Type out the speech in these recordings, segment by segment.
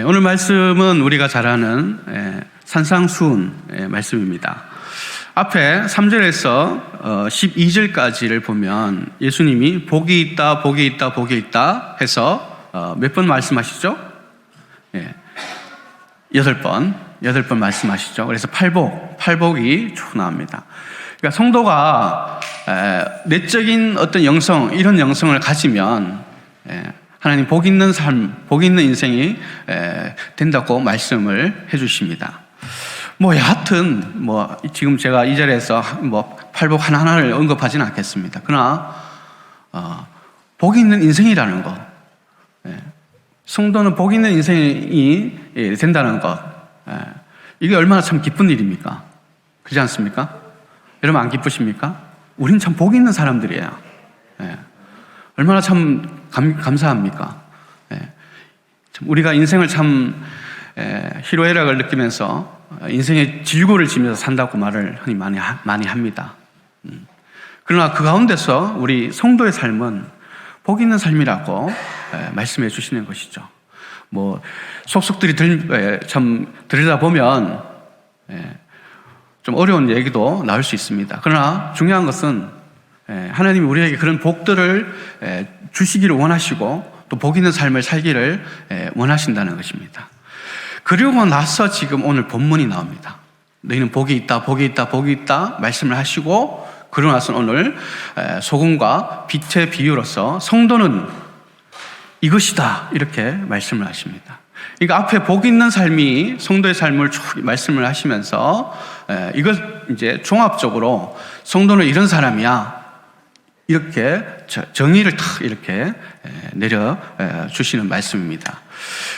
오늘 말씀은 우리가 잘 아는 산상수훈 말씀입니다. 앞에 3절에서 12절까지를 보면 예수님이 복이 있다, 복이 있다, 복이 있다 해서 몇 번 말씀하시죠? 8번 말씀하시죠. 그래서 팔복이 쭉 나옵니다. 그러니까 성도가 내적인 어떤 영성, 이런 영성을 가지면 하나님 복 있는 삶, 복 있는 인생이 된다고 말씀을 해주십니다. 여하튼 지금 제가 이 자리에서 팔복 하나하나를 언급하지는 않겠습니다. 그러나 복 있는 인생이라는 것, 성도는 복 있는 인생이 된다는 것, 이게 얼마나 참 기쁜 일입니까? 그렇지 않습니까? 여러분 안 기쁘십니까? 우린 참 복 있는 사람들이에요. 얼마나 참 감사합니까? 우리가 인생을 참 희로애락을 느끼면서 인생의 질고를 지면서 산다고 말을 흔히 많이 합니다. 그러나 그 가운데서 우리 성도의 삶은 복 있는 삶이라고 말씀해 주시는 것이죠. 속속들이 들여다보면 좀 어려운 얘기도 나올 수 있습니다. 그러나 중요한 것은 하나님이 우리에게 그런 복들을 주시기를 원하시고 또 복 있는 삶을 살기를 원하신다는 것입니다. 그리고 나서 지금 오늘 본문이 나옵니다. 너희는 복이 있다, 복이 있다, 복이 있다 말씀을 하시고 그러고 나서 오늘 소금과 빛의 비유로서 성도는 이것이다 이렇게 말씀을 하십니다. 그러니까 앞에 복 있는 삶이 성도의 삶을 쭉 말씀을 하시면서 이걸 이제 종합적으로 성도는 이런 사람이야 이렇게 정의를 탁 이렇게 내려 주시는 말씀입니다.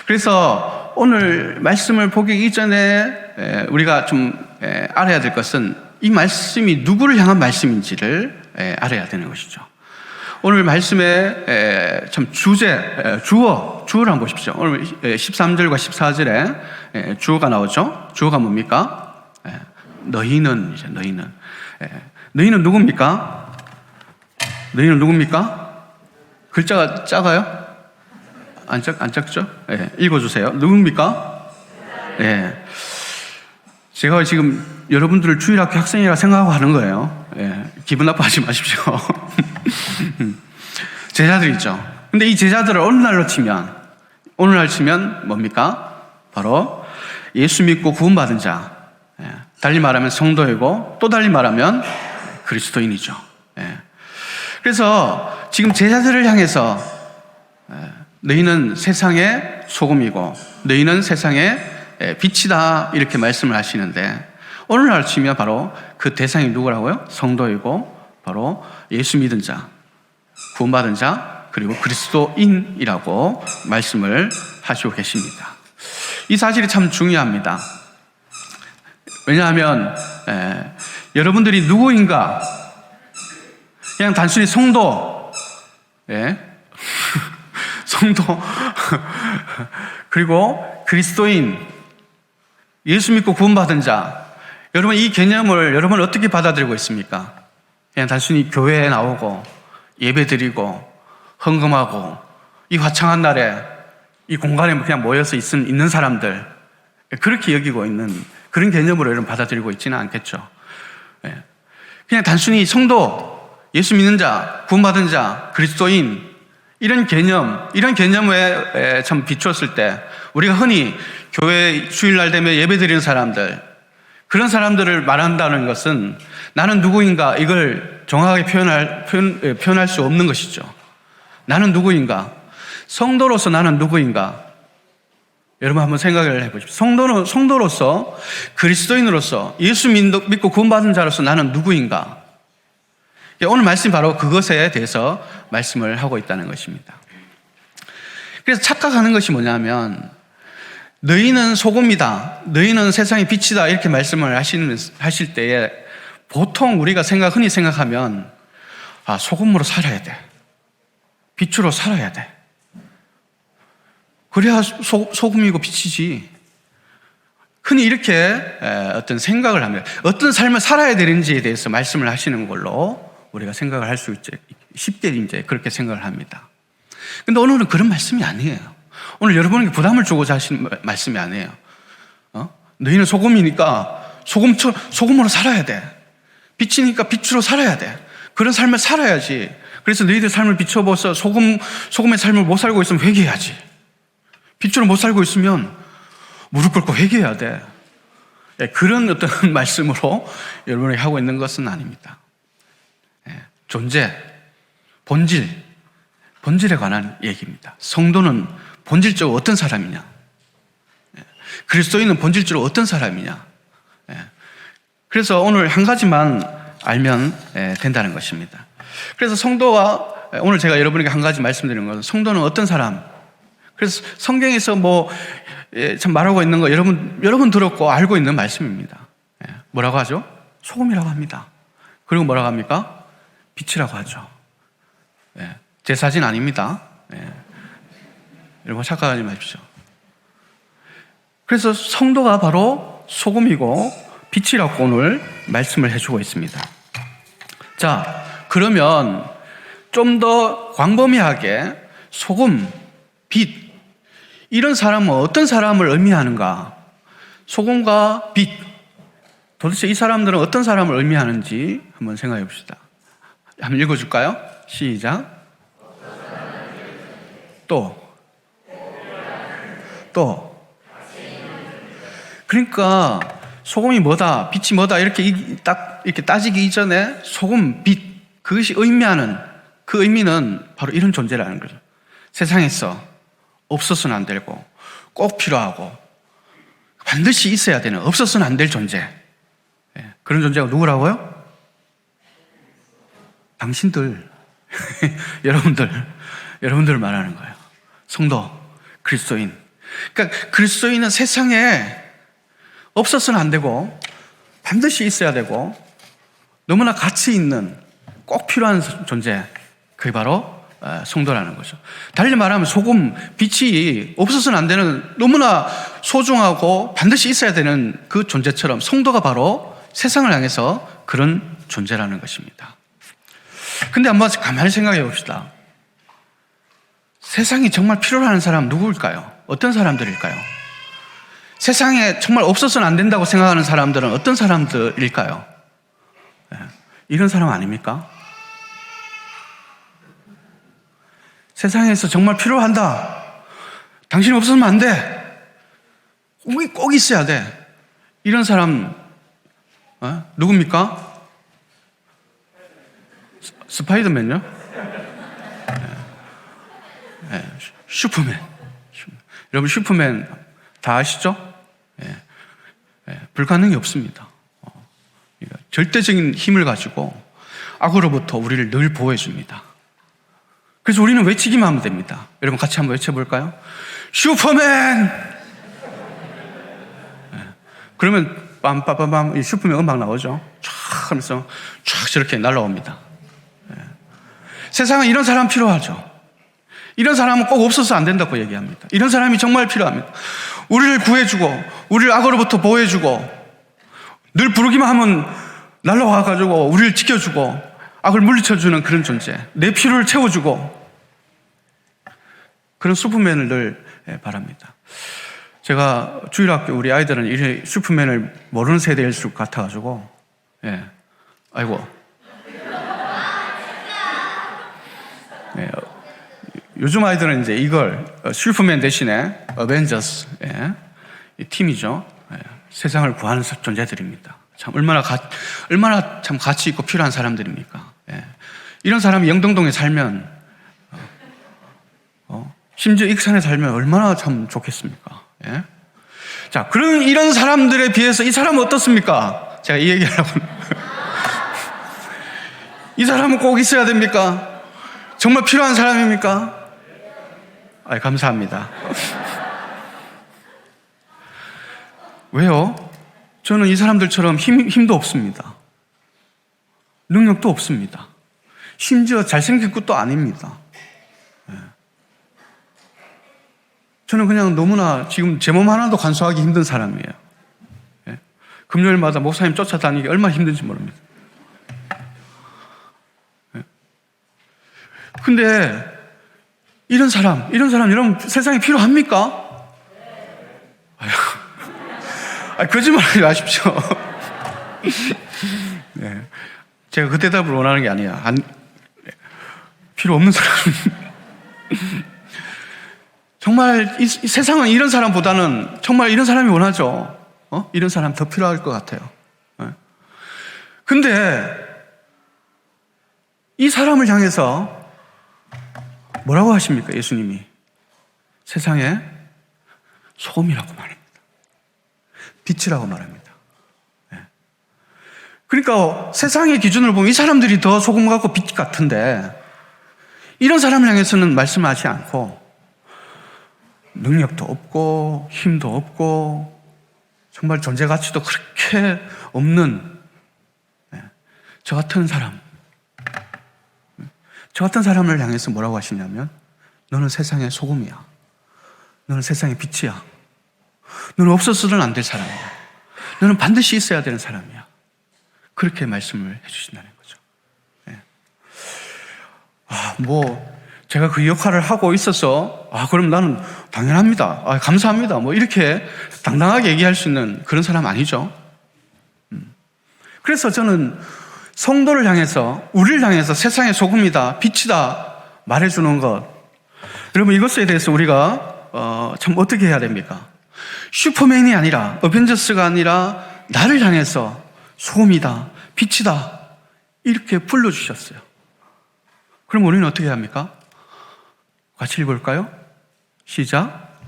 그래서 오늘 말씀을 보기 이전에 우리가 좀 알아야 될 것은 이 말씀이 누구를 향한 말씀인지를 알아야 되는 것이죠. 오늘 말씀의 참 주어를 한번 보십시오. 오늘 13절과 14절에 주어가 나오죠. 주어가 뭡니까? 너희는 누굽니까? 너희는 누굽니까? 글자가 작아요? 안 작죠? 읽어주세요. 누굽니까? 제가 지금 여러분들을 주일학교 학생이라 생각하고 하는 거예요. 기분 나빠하지 마십시오. 제자들이죠. 근데 이 제자들을 오늘날 치면 뭡니까? 바로 예수 믿고 구원받은 자. 달리 말하면 성도이고 또 달리 말하면 그리스도인이죠. 그래서 지금 제자들을 향해서 너희는 세상의 소금이고 너희는 세상의 빛이다 이렇게 말씀을 하시는데 오늘날 치면 바로 그 대상이 누구라고요? 성도이고 바로 예수 믿은 자, 구원받은 자 그리고 그리스도인이라고 말씀을 하시고 계십니다. 이 사실이 참 중요합니다. 왜냐하면 여러분들이 누구인가 그냥 단순히 성도 그리고 그리스도인 예수 믿고 구원받은 자 여러분 이 개념을 여러분 어떻게 받아들이고 있습니까? 그냥 단순히 교회에 나오고 예배 드리고 헌금하고 이 화창한 날에 이 공간에 그냥 모여서 있는 사람들 그렇게 여기고 있는 그런 개념으로 여러분 받아들이고 있지는 않겠죠. 그냥 단순히 성도 예수 믿는 자, 구원받은 자, 그리스도인 이런 개념에 참 비추었을 때 우리가 흔히 교회 주일날 되면 예배 드리는 사람들 그런 사람들을 말한다는 것은 나는 누구인가 이걸 정확하게 표현할 수 없는 것이죠. 나는 누구인가? 성도로서 나는 누구인가? 여러분 한번 생각을 해보십시오. 성도로서 그리스도인으로서 예수 믿고 구원받은 자로서 나는 누구인가? 오늘 말씀이 바로 그것에 대해서 말씀을 하고 있다는 것입니다. 그래서 착각하는 것이 뭐냐면 너희는 소금이다, 너희는 세상의 빛이다 이렇게 말씀을 하실 때에 보통 우리가 흔히 생각하면 소금으로 살아야 돼, 빛으로 살아야 돼, 그래야 소금이고 빛이지. 흔히 이렇게 어떤 생각을 합니다. 어떤 삶을 살아야 되는지에 대해서 말씀을 하시는 걸로 우리가 생각을 할 수 있지, 쉽게 이제 그렇게 생각을 합니다. 근데 오늘은 그런 말씀이 아니에요. 오늘 여러분에게 부담을 주고자 하신 말씀이 아니에요. 너희는 소금이니까 소금으로 살아야 돼. 빛이니까 빛으로 살아야 돼. 그런 삶을 살아야지. 그래서 너희들 삶을 비춰보서 소금의 삶을 못 살고 있으면 회개해야지. 빛으로 못 살고 있으면 무릎 꿇고 회개해야 돼. 그런 어떤 말씀으로 여러분에게 하고 있는 것은 아닙니다. 존재, 본질에 관한 얘기입니다. 성도는 본질적으로 어떤 사람이냐? 그리스도인은 본질적으로 어떤 사람이냐? 그래서 오늘 한 가지만 알면 된다는 것입니다. 그래서 성도가, 오늘 제가 여러분에게 한 가지 말씀드리는 것은 성도는 어떤 사람? 그래서 성경에서 참 말하고 있는 거 여러분 들었고 알고 있는 말씀입니다. 뭐라고 하죠? 소금이라고 합니다. 그리고 뭐라고 합니까? 빛이라고 하죠. 제 사진 아닙니다. 여러분 착각하지 마십시오. 그래서 성도가 바로 소금이고 빛이라고 오늘 말씀을 해주고 있습니다. 자, 그러면 좀 더 광범위하게 소금, 빛, 이런 사람은 어떤 사람을 의미하는가? 소금과 빛, 도대체 이 사람들은 어떤 사람을 의미하는지 한번 생각해 봅시다. 한번 읽어줄까요? 시작. 또. 그러니까 소금이 뭐다, 빛이 뭐다 이렇게 따지기 이전에 소금, 빛, 그것이 의미하는 그 의미는 바로 이런 존재라는 거죠. 세상에서 없어서는 안 되고 꼭 필요하고 반드시 있어야 되는, 없어서는 안 될 존재. 그런 존재가 누구라고요? 당신들, 여러분들 말하는 거예요. 성도, 그리스도인. 그러니까 그리스도인은 세상에 없어서는 안 되고 반드시 있어야 되고 너무나 가치 있는, 꼭 필요한 존재, 그게 바로 성도라는 거죠. 달리 말하면 소금, 빛이 없어서는 안 되는, 너무나 소중하고 반드시 있어야 되는 그 존재처럼 성도가 바로 세상을 향해서 그런 존재라는 것입니다. 근데 한번 가만히 생각해 봅시다. 세상이 정말 필요로 하는 사람 누구일까요? 어떤 사람들일까요? 세상에 정말 없어서는 안 된다고 생각하는 사람들은 어떤 사람들일까요? 이런 사람 아닙니까? 세상에서 정말 필요한다. 당신이 없어서는 안 돼. 꼭 있어야 돼. 이런 사람 누굽니까? 스파이더맨요? 슈퍼맨. 여러분 슈퍼맨 다 아시죠? 불가능이 없습니다. 절대적인 힘을 가지고 악으로부터 우리를 늘 보호해 줍니다. 그래서 우리는 외치기만 하면 됩니다. 여러분 같이 한번 외쳐볼까요? 슈퍼맨! 그러면 빰빠빠빰 이 슈퍼맨 음악 나오죠? 촥 하면서 촥 저렇게 날아옵니다. 세상은 이런 사람 필요하죠. 이런 사람은 꼭 없어서 안 된다고 얘기합니다. 이런 사람이 정말 필요합니다. 우리를 구해주고 우리를 악으로부터 보호해주고 늘 부르기만 하면 날아와가지고 우리를 지켜주고 악을 물리쳐주는 그런 존재, 내 필요를 채워주고 그런 슈퍼맨을 늘 바랍니다. 제가 주일학교 우리 아이들은 이 슈퍼맨을 모르는 세대일 것 같아가지고 아이고 요즘 아이들은 이제 이걸 슈퍼맨 대신에 어벤져스 이 팀이죠. 세상을 구하는 존재들입니다. 참 얼마나 참 가치 있고 필요한 사람들입니까? 이런 사람이 영등동에 살면 심지어 익산에 살면 얼마나 참 좋겠습니까? 자, 그런 이런 사람들에 비해서 이 사람은 어떻습니까? 제가 이 얘기하려고 이 사람은 꼭 있어야 됩니까? 정말 필요한 사람입니까? 감사합니다. 왜요? 저는 이 사람들처럼 힘도 없습니다. 능력도 없습니다. 심지어 잘생긴 것도 아닙니다. 저는 그냥 너무나 지금 제 몸 하나도 간수하기 힘든 사람이에요. 금요일마다 목사님 쫓아다니기 얼마나 힘든지 모릅니다. 근데 이런 사람 여러분 세상에 필요합니까? 거짓말하지 마십시오. 네. 제가 그 대답을 원하는 게 아니야. 필요 없는 사람. 정말 이 세상은 이런 사람보다는 정말 이런 사람이 원하죠. 이런 사람 더 필요할 것 같아요. 근데 이 사람을 향해서 뭐라고 하십니까? 예수님이 세상의 소금이라고 말합니다. 빛이라고 말합니다. 그러니까 세상의 기준으로 보면 이 사람들이 더 소금 같고 빛 같은데 이런 사람을 향해서는 말씀하지 않고 능력도 없고 힘도 없고 정말 존재 가치도 그렇게 없는 저 같은 사람을 향해서 뭐라고 하시냐면 너는 세상의 소금이야. 너는 세상의 빛이야. 너는 없어서는 안 될 사람이야. 너는 반드시 있어야 되는 사람이야. 그렇게 말씀을 해주신다는 거죠. 제가 그 역할을 하고 있어서 그럼 나는 당연합니다. 감사합니다. 이렇게 당당하게 얘기할 수 있는 그런 사람 아니죠. 그래서 저는 성도를 향해서, 우리를 향해서 세상의 소금이다, 빛이다 말해주는 것, 여러분 이것에 대해서 우리가 참 어떻게 해야 됩니까? 슈퍼맨이 아니라, 어벤져스가 아니라 나를 향해서 소금이다, 빛이다 이렇게 불러주셨어요. 그럼 우리는 어떻게 해야 합니까? 같이 읽을까요? 시작.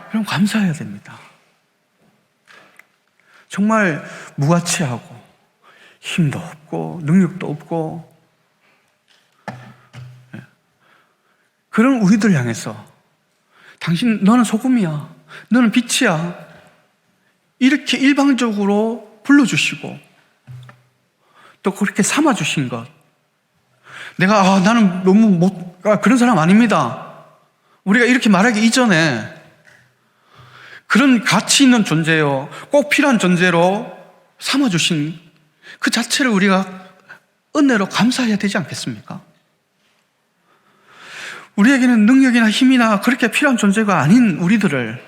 그럼 감사해야 됩니다. 정말 무가치하고 힘도 없고 능력도 없고 그런 우리들 향해서 너는 소금이야, 너는 빛이야 이렇게 일방적으로 불러주시고 또 그렇게 삼아주신 것, 내가 나는 너무 그런 사람 아닙니다, 우리가 이렇게 말하기 이전에 그런 가치 있는 존재요, 꼭 필요한 존재로 삼아주신 그 자체를 우리가 은혜로 감사해야 되지 않겠습니까? 우리에게는 능력이나 힘이나 그렇게 필요한 존재가 아닌 우리들을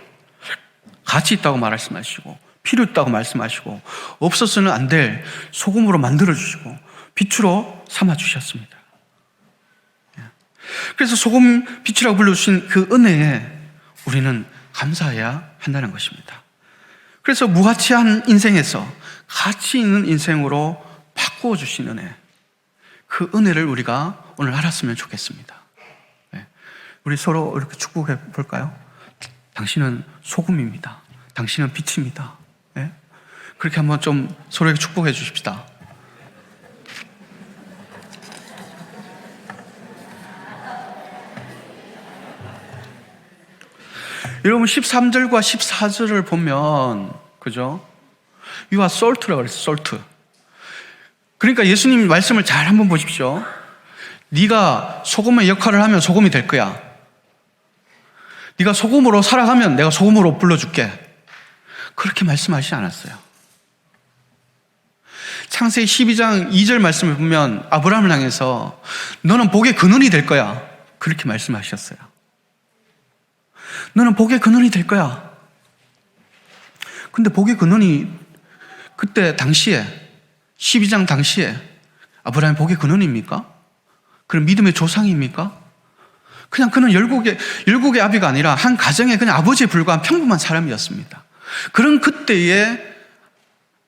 가치 있다고 말씀하시고 필요 있다고 말씀하시고 없어서는 안 될 소금으로 만들어주시고 빛으로 삼아주셨습니다. 그래서 소금, 빛이라고 불러주신 그 은혜에 우리는 감사해야 한다는 것입니다. 그래서 무가치한 인생에서 가치 있는 인생으로 바꾸어 주신 은혜, 그 은혜를 우리가 오늘 알았으면 좋겠습니다. 우리 서로 이렇게 축복해 볼까요? 당신은 소금입니다. 당신은 빛입니다. 그렇게 한번 좀 서로에게 축복해 주십시다. 여러분 13절과 14절을 보면 그죠? You are salt라고 그랬어요. salt. 그러니까 예수님 말씀을 잘 한번 보십시오. 네가 소금의 역할을 하면 소금이 될 거야. 네가 소금으로 살아가면 내가 소금으로 불러줄게. 그렇게 말씀하시지 않았어요. 창세기 12장 2절 말씀을 보면 아브라함을 향해서 너는 복의 근원이 될 거야. 그렇게 말씀하셨어요. 너는 복의 근원이 될 거야. 근데 복의 근원이 그때 당시에 12장 당시에 아브라함이 복의 근원입니까? 그럼 믿음의 조상입니까? 그냥 그는 열국의 아비가 아니라 한 가정의 그냥 아버지에 불과한 평범한 사람이었습니다. 그런 그때에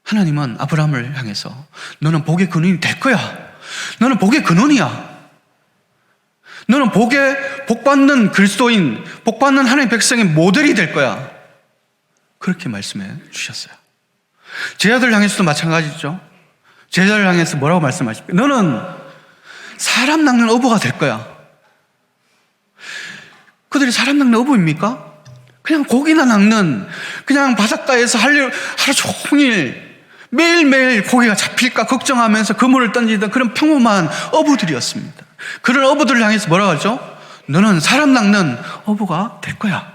하나님은 아브라함을 향해서 너는 복의 근원이 될 거야. 너는 복의 근원이야. 너는 복받는 그리스도인, 복받는 하나님의 백성의 모델이 될 거야. 그렇게 말씀해 주셨어요. 제자들 향해서도 마찬가지죠. 제자를 향해서 뭐라고 말씀하십니까? 너는 사람 낚는 어부가 될 거야. 그들이 사람 낚는 어부입니까? 그냥 고기나 낚는, 그냥 바닷가에서 하루 종일 매일매일 고기가 잡힐까 걱정하면서 그물을 던지던 그런 평범한 어부들이었습니다. 그런 어부들을 향해서 뭐라고 하죠? 너는 사람 낚는 어부가 될 거야.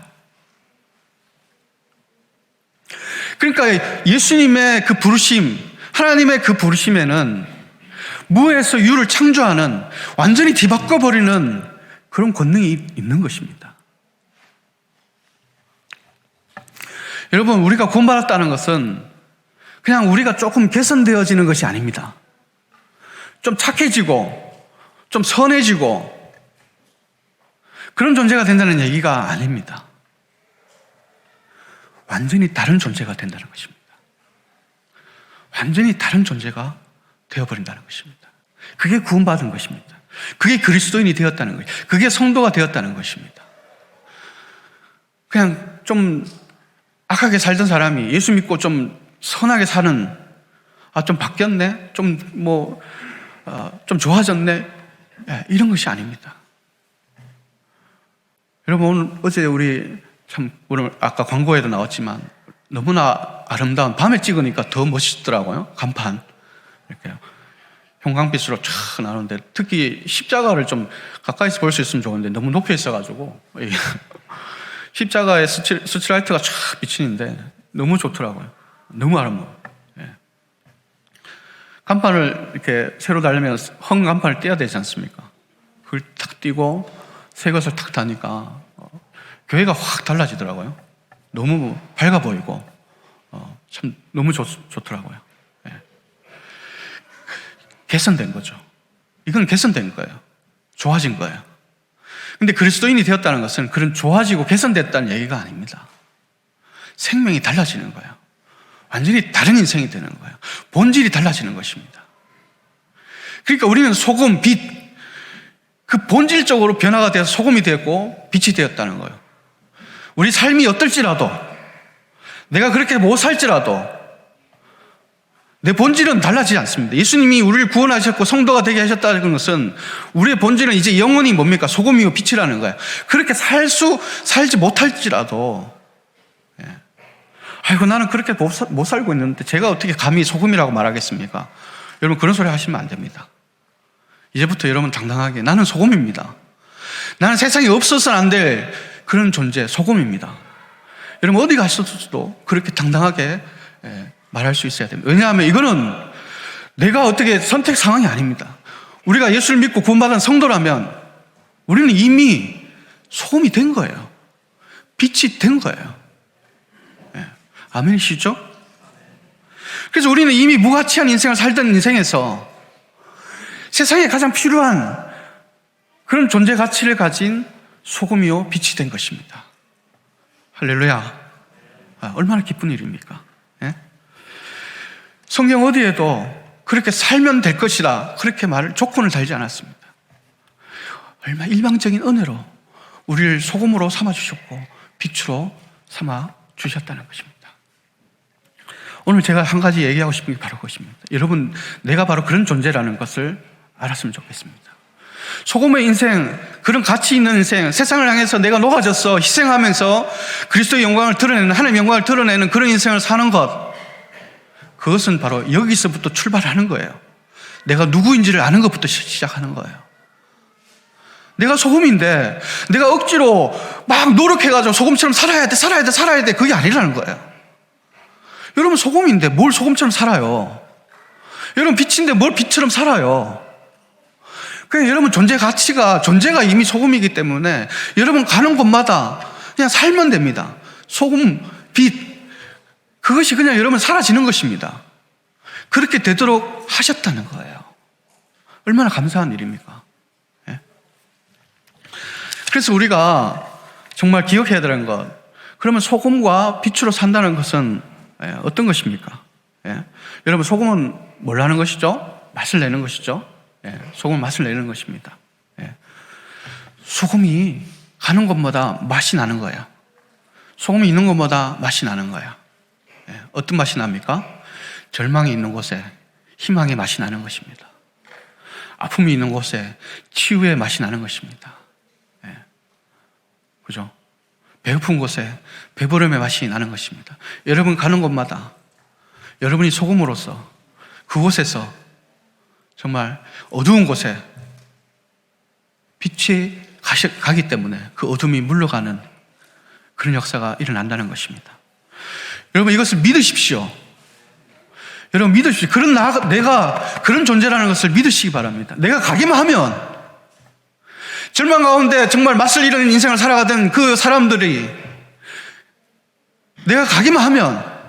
그러니까 예수님의 그 부르심, 하나님의 그 부르심에는 무에서 유를 창조하는, 완전히 뒤바꿔버리는 그런 권능이 있는 것입니다. 여러분, 우리가 구원받았다는 것은 그냥 우리가 조금 개선되어지는 것이 아닙니다. 좀 착해지고 좀 선해지고 그런 존재가 된다는 얘기가 아닙니다. 완전히 다른 존재가 된다는 것입니다. 완전히 다른 존재가 되어버린다는 것입니다. 그게 구원받은 것입니다. 그게 그리스도인이 되었다는 거예요. 그게 성도가 되었다는 것입니다. 그냥 좀 악하게 살던 사람이 예수 믿고 좀 선하게 사는, 좀 바뀌었네? 좀 좋아졌네? 이런 것이 아닙니다. 여러분, 어제 오늘 아까 광고에도 나왔지만 너무나 아름다운, 밤에 찍으니까 더 멋있더라고요. 간판. 이렇게 형광빛으로 쫙 나오는데, 특히 십자가를 좀 가까이서 볼 수 있으면 좋은데 너무 높이 있어가지고 십자가에 스치라이트가 쫙 비치는데 너무 좋더라고요. 너무 아름다워요. 예. 간판을 이렇게 새로 달려면 헝 간판을 떼야 되지 않습니까? 그걸 탁 띄고 새 것을 탁 다니까 교회가 확 달라지더라고요. 너무 밝아 보이고 참 너무 좋더라고요. 예. 개선된 거죠. 이건 개선된 거예요. 좋아진 거예요. 근데 그리스도인이 되었다는 것은 그런 좋아지고 개선됐다는 얘기가 아닙니다. 생명이 달라지는 거예요. 완전히 다른 인생이 되는 거예요. 본질이 달라지는 것입니다. 그러니까 우리는 소금, 빛, 그 본질적으로 변화가 되어서 소금이 되었고 빛이 되었다는 거예요. 우리 삶이 어떨지라도, 내가 그렇게 못 살지라도 내 본질은 달라지지 않습니다. 예수님이 우리를 구원하셨고 성도가 되게 하셨다는 것은 우리의 본질은 이제 영혼이 뭡니까? 소금이고 빛이라는 거예요. 그렇게 살지 못할지라도, 아이고 나는 그렇게 못 살고 있는데 제가 어떻게 감히 소금이라고 말하겠습니까? 여러분, 그런 소리 하시면 안 됩니다. 이제부터 여러분 당당하게, 나는 소금입니다. 나는 세상에 없어서는 안 될 그런 존재, 소금입니다. 여러분, 어디 가셔도 그렇게 당당하게 말할 수 있어야 됩니다. 왜냐하면 이거는 내가 어떻게 선택 상황이 아닙니다. 우리가 예수를 믿고 구원받은 성도라면 우리는 이미 소금이 된 거예요. 빛이 된 거예요. 아멘이시죠? 그래서 우리는 이미 무가치한 인생을 살던 인생에서 세상에 가장 필요한 그런 존재 가치를 가진 소금이요 빛이 된 것입니다. 할렐루야. 얼마나 기쁜 일입니까? 성경 어디에도 그렇게 살면 될 것이다, 그렇게 조건을 달지 않았습니다. 얼마나 일방적인 은혜로 우리를 소금으로 삼아주셨고 빛으로 삼아주셨다는 것입니다. 오늘 제가 한 가지 얘기하고 싶은 게 바로 그것입니다. 여러분, 내가 바로 그런 존재라는 것을 알았으면 좋겠습니다. 소금의 인생, 그런 가치 있는 인생, 세상을 향해서 내가 녹아져서 희생하면서 그리스도의 영광을 드러내는, 하나님의 영광을 드러내는 그런 인생을 사는 것, 그것은 바로 여기서부터 출발하는 거예요. 내가 누구인지를 아는 것부터 시작하는 거예요. 내가 소금인데 내가 억지로 막 노력해가지고 소금처럼 살아야 돼 그게 아니라는 거예요. 여러분, 소금인데 뭘 소금처럼 살아요? 여러분, 빛인데 뭘 빛처럼 살아요? 그냥 여러분 존재가 이미 소금이기 때문에 여러분 가는 곳마다 그냥 살면 됩니다. 소금, 빛, 그것이 그냥 여러분 사라지는 것입니다. 그렇게 되도록 하셨다는 거예요. 얼마나 감사한 일입니까? 예? 그래서 우리가 정말 기억해야 되는 것, 그러면 소금과 빛으로 산다는 것은 어떤 것입니까? 예? 여러분, 소금은 뭘 하는 것이죠? 맛을 내는 것이죠. 소금은 맛을 내는 것입니다. 소금이 가는 곳마다 맛이 나는 거예요. 소금이 있는 곳마다 맛이 나는 거예요. 어떤 맛이 납니까? 절망이 있는 곳에 희망의 맛이 나는 것입니다. 아픔이 있는 곳에 치유의 맛이 나는 것입니다. 그죠? 배고픈 곳에 배부름의 맛이 나는 것입니다. 여러분 가는 곳마다 여러분이 소금으로서 그곳에서 정말 어두운 곳에 빛이 가기 때문에 그 어둠이 물러가는 그런 역사가 일어난다는 것입니다. 여러분, 이것을 믿으십시오. 여러분 믿으십시오. 내가 그런 존재라는 것을 믿으시기 바랍니다. 내가 가기만 하면, 절망 가운데 정말 맞설 이루는 인생을 살아가던 그 사람들이 내가 가기만 하면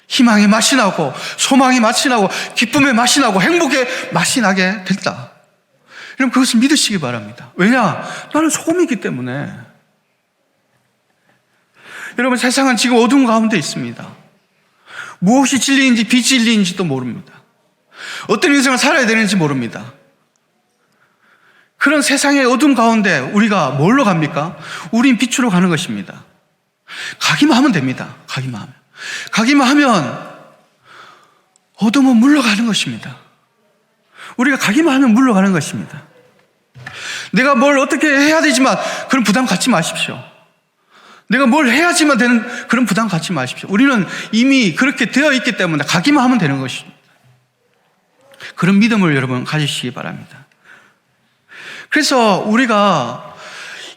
희망의 맛이 나고, 소망의 맛이 나고, 기쁨의 맛이 나고, 행복의 맛이 나게 됐다. 여러분 그것을 믿으시기 바랍니다. 왜냐? 나는 소금이기 때문에. 여러분 세상은 지금 어두운 가운데 있습니다. 무엇이 진리인지 비진리인지도 모릅니다. 어떤 인생을 살아야 되는지 모릅니다. 그런 세상의 어두운 가운데 우리가 뭘로 갑니까? 우린 빛으로 가는 것입니다. 가기만 하면 됩니다. 가기만 하면 어둠은 물러가는 것입니다. 우리가 가기만 하면 물러가는 것입니다. 내가 뭘 어떻게 해야 되지만 그런 부담 갖지 마십시오. 내가 뭘 해야지만 되는 그런 부담 갖지 마십시오. 우리는 이미 그렇게 되어 있기 때문에 가기만 하면 되는 것입니다. 그런 믿음을 여러분 가지시기 바랍니다. 그래서 우리가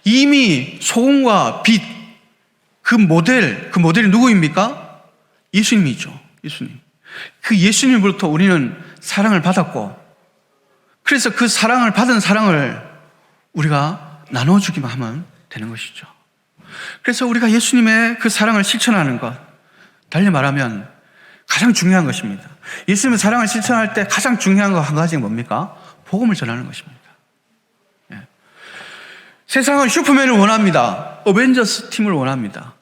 이미 소금과 빛, 그 모델이 누구입니까? 예수님이죠. 예수님. 그 예수님으로부터 우리는 사랑을 받았고, 그래서 그 사랑을 받은 사랑을 우리가 나눠주기만 하면 되는 것이죠. 그래서 우리가 예수님의 그 사랑을 실천하는 것, 달리 말하면 가장 중요한 것입니다. 예수님의 사랑을 실천할 때 가장 중요한 거 한 가지가 뭡니까? 복음을 전하는 것입니다. 세상은 슈퍼맨을 원합니다. 어벤져스 팀을 원합니다.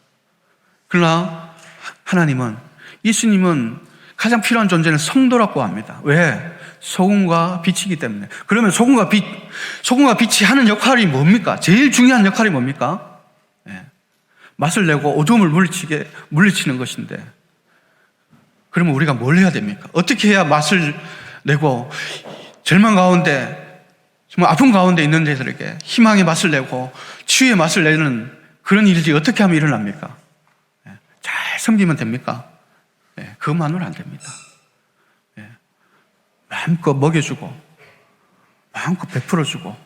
그러나 하나님은, 예수님은 가장 필요한 존재는 성도라고 합니다. 왜? 소금과 빛이기 때문에. 그러면 소금과 빛이 하는 역할이 뭡니까? 제일 중요한 역할이 뭡니까? 맛을 내고 어둠을 물리치는 것인데, 그러면 우리가 뭘 해야 됩니까? 어떻게 해야 맛을 내고 절망 가운데, 정말 아픔 가운데 있는 데들에게 희망의 맛을 내고 치유의 맛을 내는 그런 일들이 어떻게 하면 일어납니까? 잘 섬기면 됩니까? 그것만으로는 안 됩니다. 마음껏 먹여주고 마음껏 베풀어주고,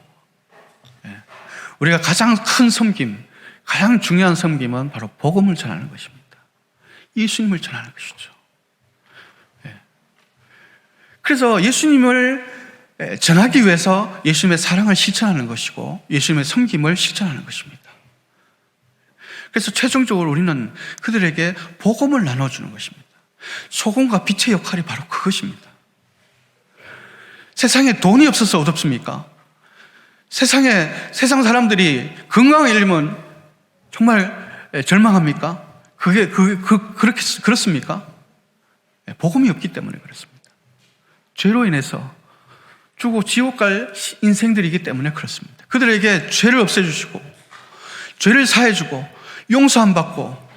우리가 가장 큰 섬김, 가장 중요한 섬김은 바로 복음을 전하는 것입니다. 예수님을 전하는 것이죠. 그래서 예수님을 전하기 위해서 예수님의 사랑을 실천하는 것이고 예수님의 섬김을 실천하는 것입니다. 그래서 최종적으로 우리는 그들에게 복음을 나눠주는 것입니다. 소금과 빛의 역할이 바로 그것입니다. 세상에 돈이 없어서 어둡습니까? 세상 사람들이 건강을 잃으면 정말 절망합니까? 그렇습니까? 복음이 없기 때문에 그렇습니다. 죄로 인해서 죽고 지옥 갈 인생들이기 때문에 그렇습니다. 그들에게 죄를 없애주시고 죄를 사해주고 용서함 받고,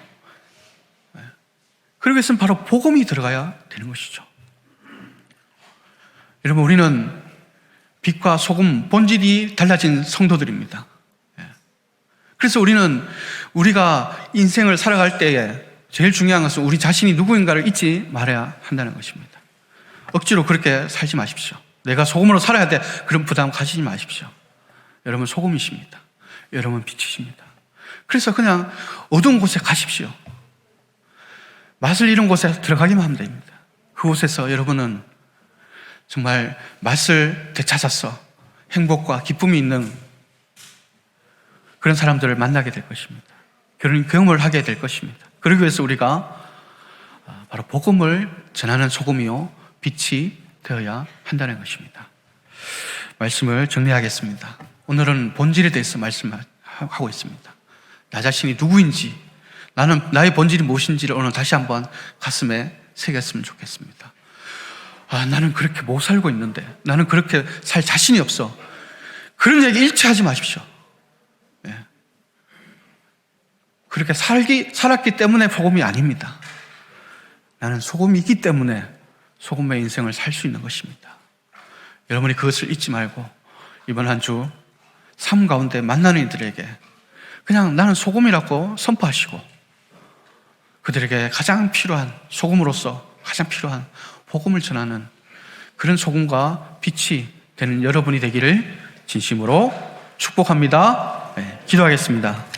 그러기 위해서는 바로 복음이 들어가야 되는 것이죠. 여러분 우리는 빛과 소금, 본질이 달라진 성도들입니다. 그래서 우리가 인생을 살아갈 때에 제일 중요한 것은 우리 자신이 누구인가를 잊지 말아야 한다는 것입니다. 억지로 그렇게 살지 마십시오. 내가 소금으로 살아야 돼, 그런 부담 가지지 마십시오. 여러분 소금이십니다. 여러분 빛이십니다. 그래서 그냥 어두운 곳에 가십시오. 맛을 잃은 곳에 들어가기만 하면 됩니다. 그곳에서 여러분은 정말 맛을 되찾아서 행복과 기쁨이 있는 그런 사람들을 만나게 될 것입니다. 그런 경험을 하게 될 것입니다. 그러기 위해서 우리가 바로 복음을 전하는 소금이요 빛이 되어야 한다는 것입니다. 말씀을 정리하겠습니다. 오늘은 본질에 대해서 말씀하고 있습니다. 나 자신이 누구인지, 나의 본질이 무엇인지를 오늘 다시 한번 가슴에 새겼으면 좋겠습니다. 나는 그렇게 못 살고 있는데, 나는 그렇게 살 자신이 없어. 그런 얘기 일체 하지 마십시오. 그렇게 살았기 때문에 복음이 아닙니다. 나는 소금이기 때문에 소금의 인생을 살 수 있는 것입니다. 여러분이 그것을 잊지 말고 이번 한 주 삶 가운데 만나는 이들에게 그냥 나는 소금이라고 선포하시고, 그들에게 가장 필요한, 소금으로서 가장 필요한 복음을 전하는 그런 소금과 빛이 되는 여러분이 되기를 진심으로 축복합니다. 기도하겠습니다.